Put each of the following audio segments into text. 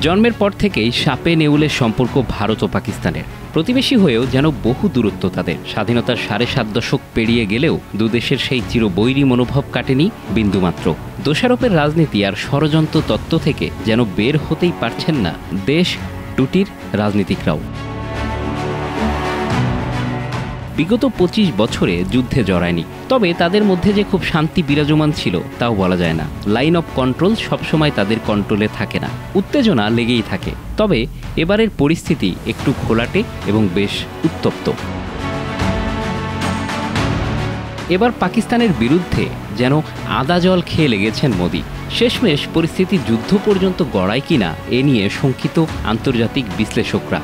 জন্মের পর থেকেই সাপে নেউলের সম্পর্ক ভারত ও পাকিস্তানের। প্রতিবেশী হয়েও যেন বহু দূরত্ব তাদের। স্বাধীনতার ৭.৫ দশক পেরিয়ে গেলেও দুদেশের সেই চিরবৈরী মনোভাব কাটেনি বিন্দুমাত্র। দোষারোপের রাজনীতি আর ষড়যন্ত্র তত্ত্ব থেকে যেন বের হতেই পারছেন না দেশ দুটির রাজনীতিকরাও। বিগত ২৫ বছরে যুদ্ধে জড়ায়নি, তবে তাদের মধ্যে যে খুব শান্তি বিরাজমান ছিল তাও বলা যায় না। লাইন অফ কন্ট্রোল সবসময় তাদের কন্ট্রোলে থাকে না, উত্তেজনা লেগেই থাকে। তবে এবারের পরিস্থিতি একটু ঘোলাটে এবং বেশ উত্তপ্ত। এবার পাকিস্তানের বিরুদ্ধে যেন আদা জল খেয়ে লেগেছেন মোদি। শেষমেশ পরিস্থিতি যুদ্ধ পর্যন্ত গড়ায় কিনা এ নিয়ে শঙ্কিত আন্তর্জাতিক বিশ্লেষকরা।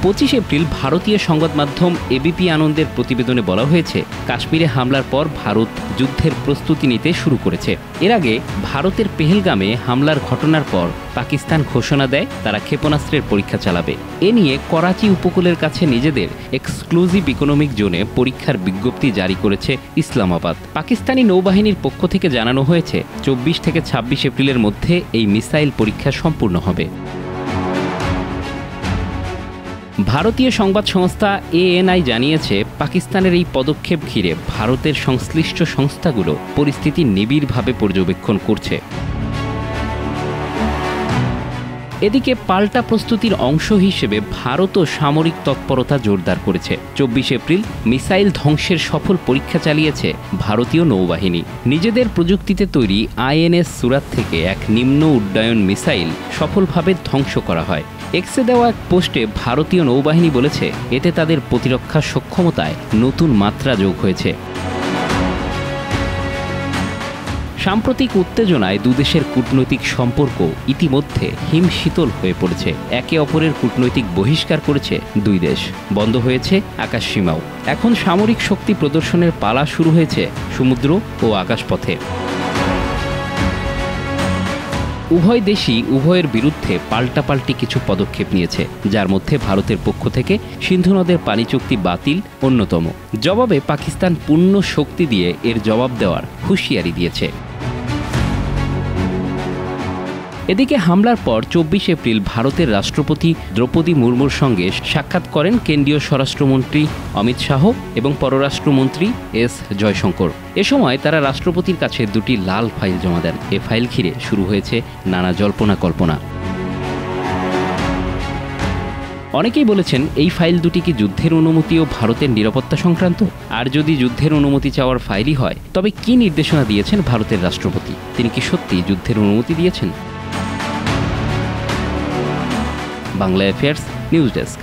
২৫ এপ্রিল ভারতীয় সংবাদ মাধ্যম এবিপি আনন্দের প্রতিবেদনে বলা হয়েছে, কাশ্মীরে হামলার পর ভারত যুদ্ধের প্রস্তুতি নিতে শুরু করেছে। এর আগে ভারতের পেহেলগামে হামলার ঘটনার পর পাকিস্তান ঘোষণা দেয় তারা ক্ষেপণাস্ত্রের পরীক্ষা চালাবে। এ নিয়ে করাচি উপকূলের কাছে নিজেদের এক্সক্লুসিভ ইকোনমিক জোনে পরীক্ষার বিজ্ঞপ্তি জারি করেছে ইসলামাবাদ। পাকিস্তানি নৌবাহিনীর পক্ষ থেকে জানানো হয়েছে ২৪ থেকে ২৬ এপ্রিলের মধ্যে এই মিসাইল পরীক্ষা সম্পূর্ণ হবে। ভারতীয় সংবাদ সংস্থা এএনআই জানিয়েছে, পাকিস্তানের এই পদক্ষেপ ঘিরে ভারতের সংশ্লিষ্ট সংস্থাগুলো পরিস্থিতি নিবিড়ভাবে পর্যবেক্ষণ করছে। এদিকে পাল্টা প্রস্তুতির অংশ হিসেবে ভারতও সামরিক তৎপরতা জোরদার করেছে। ২৪ এপ্রিল মিসাইল ধ্বংসের সফল পরীক্ষা চালিয়েছে ভারতীয় নৌবাহিনী। নিজেদের প্রযুক্তিতে তৈরি আইএনএস সুরাত থেকে এক নিম্ন উড্ডয়ন মিসাইল সফলভাবে ধ্বংস করা হয়। এক্সে দেওয়া এক পোস্টে ভারতীয় নৌবাহিনী বলেছে, এতে তাদের প্রতিরক্ষা সক্ষমতায় নতুন মাত্রা যোগ হয়েছে। সাম্প্রতিক উত্তেজনায় দুদেশের কূটনৈতিক সম্পর্ক ইতিমধ্যে হিমশীতল হয়ে পড়েছে। একে অপরের কূটনৈতিক বহিষ্কার করেছে দুই দেশ, বন্ধ হয়েছে আকাশসীমাও। এখন সামরিক শক্তি প্রদর্শনের পালা শুরু হয়েছে সমুদ্র ও আকাশপথে। উভয় দেশই উভয়ের বিরুদ্ধে পাল্টাপাল্টি কিছু পদক্ষেপ নিয়েছে, যার মধ্যে ভারতের পক্ষ থেকে সিন্ধু নদের পানি চুক্তি বাতিল অন্যতম। জবাবে পাকিস্তান পূর্ণ শক্তি দিয়ে এর জবাব দেওয়ার হুঁশিয়ারি দিয়েছে। এদিকে হামলার পর ২৪ এপ্রিল ভারতের রাষ্ট্রপতি দ্রৌপদী মুর্মুর সঙ্গে সাক্ষাৎ করেন কেন্দ্রীয় স্বরাষ্ট্রমন্ত্রী অমিত শাহ এবং পররাষ্ট্রমন্ত্রী এস জয়শঙ্কর। এ সময় তারা রাষ্ট্রপতির কাছে দুটি লাল ফাইল জমা দেন। এ ফাইল ঘিরে শুরু হয়েছে নানা জল্পনা কল্পনা। অনেকেই বলেছেন, এই ফাইল দুটি কি যুদ্ধের অনুমতি ও ভারতের নিরাপত্তা সংক্রান্ত? আর যদি যুদ্ধের অনুমতি চাওয়ার ফাইলই হয়, তবে কি নির্দেশনা দিয়েছেন ভারতের রাষ্ট্রপতি? তিনি কি সত্যি যুদ্ধের অনুমতি দিয়েছেন? Bangla affairs news desk.